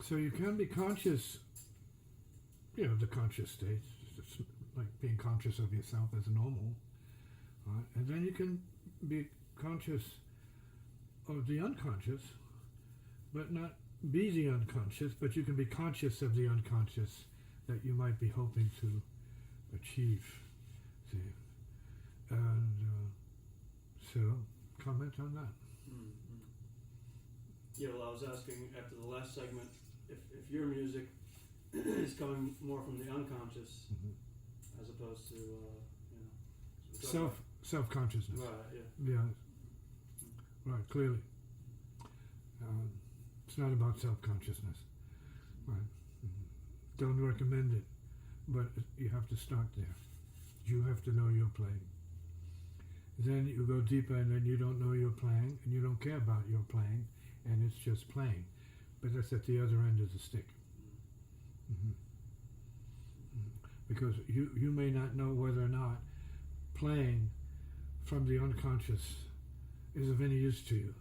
So you can be conscious, the conscious state. It's like being conscious of yourself as normal. Right? And then you can be conscious of the unconscious, but not be the unconscious, but you can be conscious of the unconscious that you might be hoping to achieve. See? And so, comment on that. Mm-hmm. Yeah, well, I was asking after the last segment if your music is coming more from the unconscious as opposed to, self-consciousness. Right, yeah. Yeah. Right, clearly. It's not about self-consciousness. Right. Don't recommend it, but you have to start there. You have to know you're playing. Then you go deeper, and then you don't know you're playing, and you don't care about your playing, and it's just playing. But that's at the other end of the stick. Because you may not know whether or not playing from the unconscious is of any use to you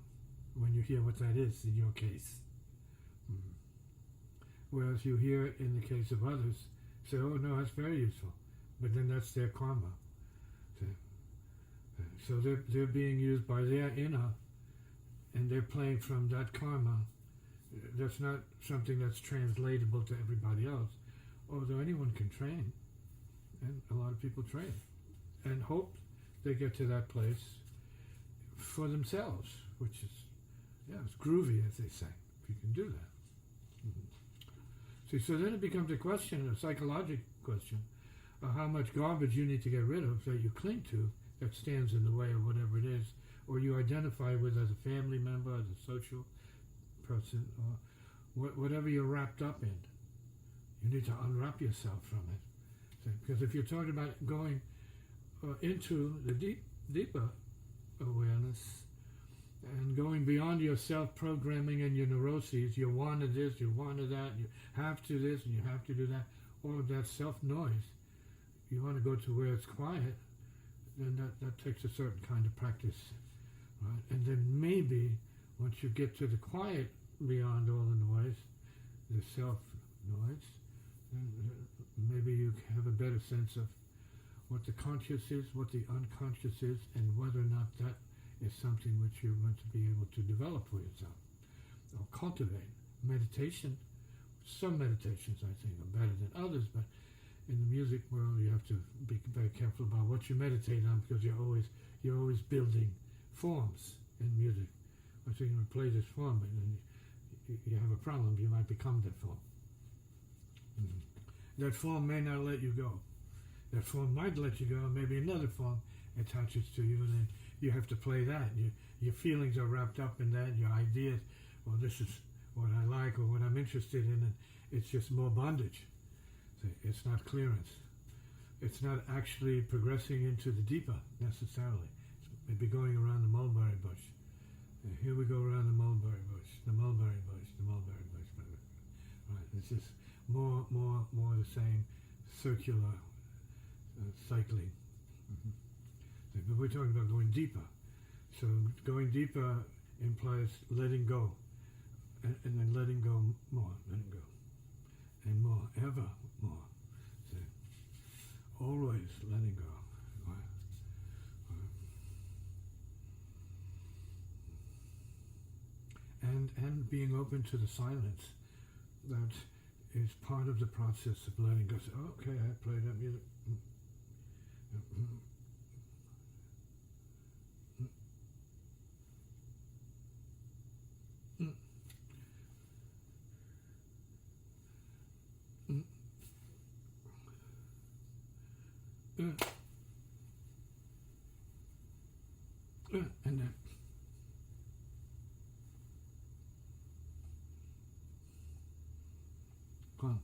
when you hear what that is in your case. Whereas you hear it in the case of others, say, oh no, that's very useful. But then that's their karma. So they're being used by their inner, and they're playing from that karma. That's not something that's translatable to everybody else. Although anyone can train, and a lot of people train, and hope they get to that place for themselves, which is, it's groovy, as they say, if you can do that. See, so then it becomes a question, a psychological question, of how much garbage you need to get rid of that you cling to, that stands in the way of whatever it is, or you identify with as a family member, as a social person, or whatever you're wrapped up in. You need to unwrap yourself from it. Because if you're talking about going into the deeper awareness and going beyond your self-programming and your neuroses, you wanted this, you wanted that, you have to this, and you have to do that, all of that self-noise, you want to go to where it's quiet, then that takes a certain kind of practice. Right? And then maybe once you get to the quiet beyond all the noise, the self-noise, then maybe you have a better sense of what the conscious is, what the unconscious is, and whether or not that is something which you're going to be able to develop for yourself or cultivate. Meditation, some meditations I think are better than others, but in the music world you have to be very careful about what you meditate on, because you're always building forms in music. I think you can play this form, but then you have a problem, you might become that form. That form may not let you go. That form might let you go, and maybe another form attaches to you, and then you have to play that. Your feelings are wrapped up in that, your ideas, well, this is what I like or what I'm interested in, and it's just more bondage. It's not clearance. It's not actually progressing into the deeper, necessarily. It's maybe going around the mulberry bush. And here we go around the mulberry bush, the mulberry bush, the mulberry bush. Right, it's just more the same circular cycling. But we're talking about going deeper. So going deeper implies letting go, and then letting go more, letting go, and more, ever more. So always letting go. And being open to the silence that is part of the process of letting go. So, okay, I play that music. And then come on.